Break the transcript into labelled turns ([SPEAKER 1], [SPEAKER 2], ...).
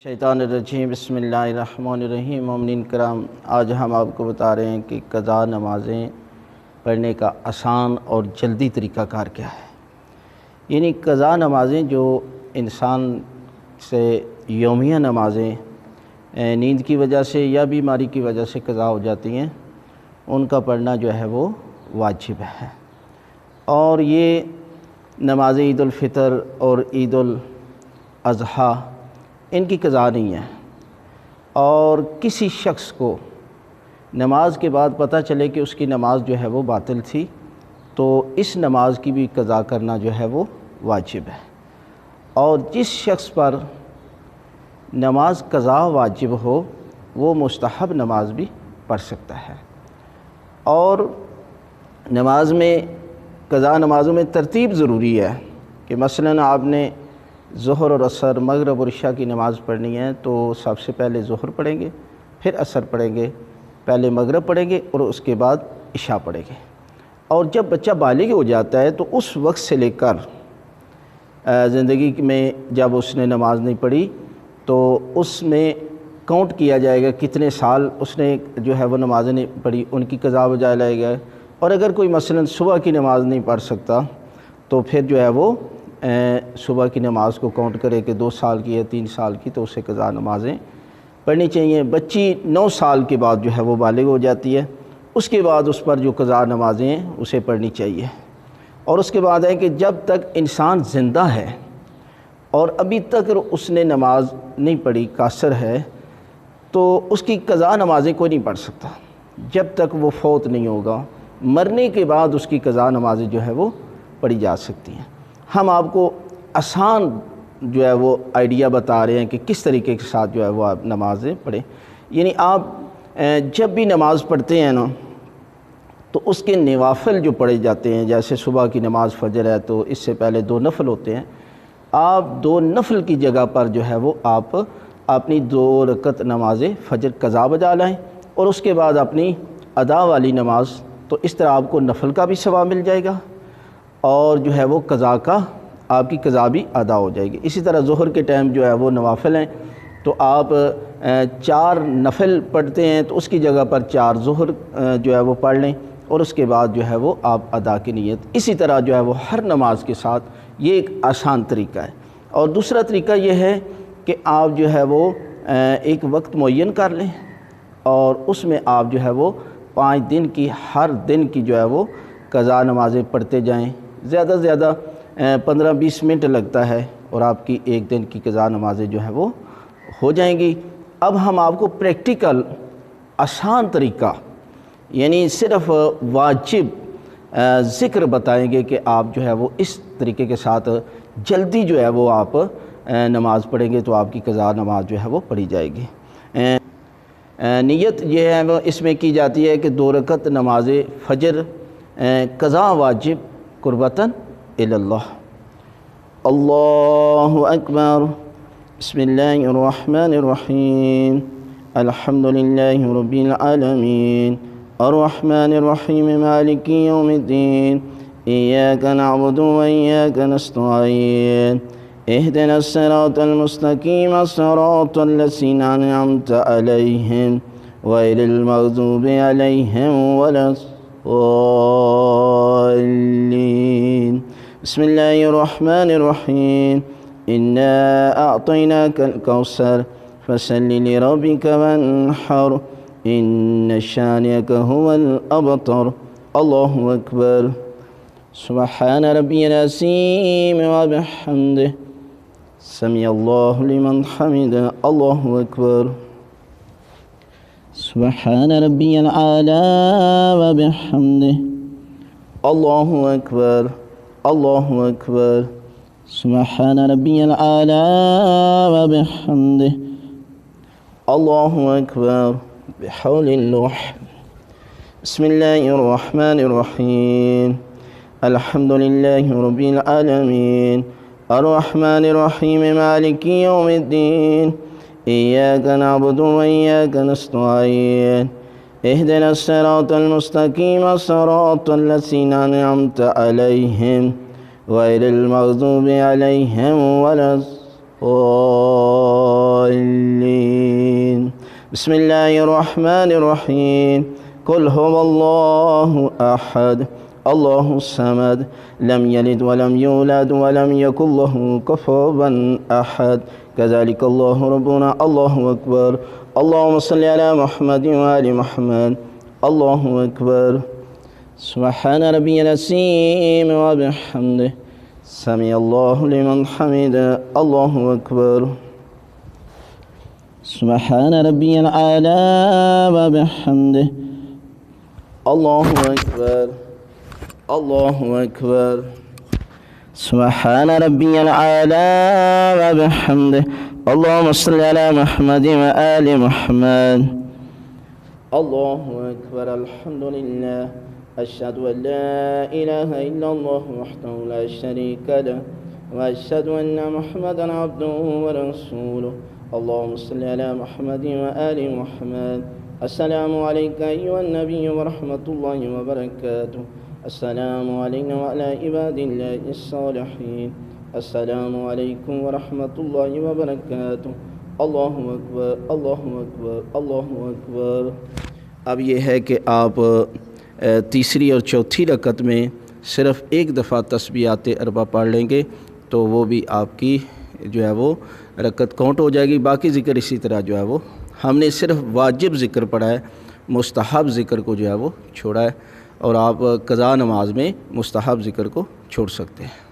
[SPEAKER 1] شیطان الرجیم بسم اللہ الرحمن الرحیم۔ مومنین کرام، آج ہم آپ کو بتا رہے ہیں کہ قضا نمازیں پڑھنے کا آسان اور جلدی طریقہ کار کیا ہے۔ یعنی قضا نمازیں جو انسان سے یومیہ نمازیں نیند کی وجہ سے یا بیماری کی وجہ سے قضا ہو جاتی ہیں، ان کا پڑھنا جو ہے وہ واجب ہے۔ اور یہ نماز عید الفطر اور عید الاضحیٰ ان کی قضا نہیں ہے، اور کسی شخص کو نماز کے بعد پتہ چلے کہ اس کی نماز جو ہے وہ باطل تھی تو اس نماز کی بھی قضا کرنا جو ہے وہ واجب ہے۔ اور جس شخص پر نماز قضا واجب ہو وہ مستحب نماز بھی پڑھ سکتا ہے۔ اور نماز میں قضا نمازوں میں ترتیب ضروری ہے کہ مثلاً آپ نے ظہر اور عصر، مغرب اور عشاء کی نماز پڑھنی ہے تو سب سے پہلے ظہر پڑھیں گے، پھر عصر پڑھیں گے، پہلے مغرب پڑھیں گے اور اس کے بعد عشاء پڑھیں گے۔ اور جب بچہ بالغ ہو جاتا ہے تو اس وقت سے لے کر زندگی میں جب اس نے نماز نہیں پڑھی تو اس میں کاؤنٹ کیا جائے گا کتنے سال اس نے جو ہے وہ نمازیں نہیں پڑھی، ان کی قضا بجا لائے گا۔ اور اگر کوئی مثلاً صبح کی نماز نہیں پڑھ سکتا تو پھر جو ہے وہ صبح کی نماز کو کاؤنٹ کرے کہ 2 سال کی ہے، 3 سال کی، تو اسے قضا نمازیں پڑھنی چاہیے۔ بچی 9 سال کے بعد جو ہے وہ بالغ ہو جاتی ہے، اس کے بعد اس پر جو قضا نمازیں ہیں اسے پڑھنی چاہیے۔ اور اس کے بعد ہے کہ جب تک انسان زندہ ہے اور ابھی تک اس نے نماز نہیں پڑھی، قاصر ہے، تو اس کی قضا نمازیں کوئی نہیں پڑھ سکتا جب تک وہ فوت نہیں ہوگا۔ مرنے کے بعد اس کی قضا نمازیں جو ہے وہ پڑھی جا سکتی ہیں۔ ہم آپ کو آسان جو ہے وہ آئیڈیا بتا رہے ہیں کہ کس طریقے کے ساتھ جو ہے وہ آپ نمازیں پڑھیں۔ یعنی آپ جب بھی نماز پڑھتے ہیں نا تو اس کے نوافل جو پڑھے جاتے ہیں، جیسے صبح کی نماز فجر ہے تو اس سے پہلے 2 نفل ہوتے ہیں، آپ 2 نفل کی جگہ پر جو ہے وہ آپ اپنی 2 رکعت نماز فجر قضا بجا لائیں اور اس کے بعد اپنی ادا والی نماز، تو اس طرح آپ کو نفل کا بھی ثواب مل جائے گا اور جو ہے وہ قضا کا آپ کی قضا بھی ادا ہو جائے گی۔ اسی طرح ظہر کے ٹائم جو ہے وہ نوافل ہیں تو آپ 4 نفل پڑھتے ہیں تو اس کی جگہ پر 4 ظہر جو ہے وہ پڑھ لیں اور اس کے بعد جو ہے وہ آپ ادا کی نیت۔ اسی طرح جو ہے وہ ہر نماز کے ساتھ یہ ایک آسان طریقہ ہے۔ اور دوسرا طریقہ یہ ہے کہ آپ جو ہے وہ ایک وقت معین کر لیں اور اس میں آپ جو ہے وہ 5 دن کی ہر دن کی جو ہے وہ قضا نمازیں پڑھتے جائیں۔ زیادہ سے زیادہ 15-20 منٹ لگتا ہے اور آپ کی ایک دن کی قضا نمازیں جو ہے وہ ہو جائیں گی۔ اب ہم آپ کو پریکٹیکل آسان طریقہ، یعنی صرف واجب ذکر بتائیں گے کہ آپ جو ہے وہ اس طریقے کے ساتھ جلدی جو ہے وہ آپ نماز پڑھیں گے تو آپ کی قضا نماز جو ہے وہ پڑھی جائے گی۔ نیت یہ ہے وہ اس میں کی جاتی ہے کہ 2 رکعت نماز فجر قضا واجب قربتاً الی اللہ۔ اللہ اکبر، بسم اللہ الرحمن الرحیم، الحمد للہ رب العالمین، الرحمن الرحیم، مالک یوم الدین، ایاک نعبد و ایاک نستعین، اہدنا الصراط المستقیم، صراط الذین انعمت علیہم غیر المغضوب علیہم ولا الضالین۔ بسم اللہ الرحمن الرحیم، انا اعطیناک الکوثر فصل لربک وانحر ان شانئک هو الابتر۔ اللہ اکبر، سبحان ربی العظیم وبحمدہ، سمیع اللہ لمن حمدہ، اللہ اکبر، سبحان ربی العالی وبحمدہ، اللہ اکبر، اللہ اکبر، سبحان ربی العالی وبحمدہ، اللہ اکبر، بحول اللہ۔ بسم اللہ الرحمن الرحیم، الحمد للہ رب العالمین، الرحمن الرحیم، مالک یوم الدین، ایاک نعبد و ایاک نستعین، اہدنا الصراط المستقیم، صراط الذین انعمت علیہم غیر المغضوب علیہم ولا الضالین۔ بسم اللہ الرحمن الرحیم قل هو اللہ احد اللہ الصمد لم یلد ولم یولد ولم یکن له کفوا احد کذالک اللہ ربنا اللہ اکبر اللہم صلی علی محمد وآل محمد اللہ اکبر سبحان ربی العظیم وبحمدہ سمع اللہ لمن حمدہ اللہ اکبر سبحان ربی العالی وبحمدہ اللہ اکبر اللہ اکبر سبحان ربی العالی وبحمدہ اللہم صلی علی محمد وآل محمد اللہ اکبر الحمدللہ اشہد ان لا الہ الا اللہ وحدہ لا شریک لہ واشہد ان محمدا عبدہ ورسولہ اللہم صلی علی محمد وآل محمد السلام علیکہ ایہا النبی ورحمۃ اللہ وبرکاتہ السلام علینا وعلی عباد اللہ الصالحین السلام علیکم ورحمۃ اللہ وبرکاتہ اللہ اکبر اللہ اکبر اللہ اکبر۔ اب یہ ہے کہ آپ تیسری اور چوتھی رکعت میں صرف ایک دفعہ تسبیحات اربع پڑھ لیں گے تو وہ بھی آپ کی جو ہے وہ رکعت کاؤنٹ ہو جائے گی۔ باقی ذکر اسی طرح جو ہے وہ ہم نے صرف واجب ذکر پڑھا ہے، مستحب ذکر کو جو ہے وہ چھوڑا ہے، اور آپ قضا نماز میں مستحب ذکر کو چھوڑ سکتے ہیں۔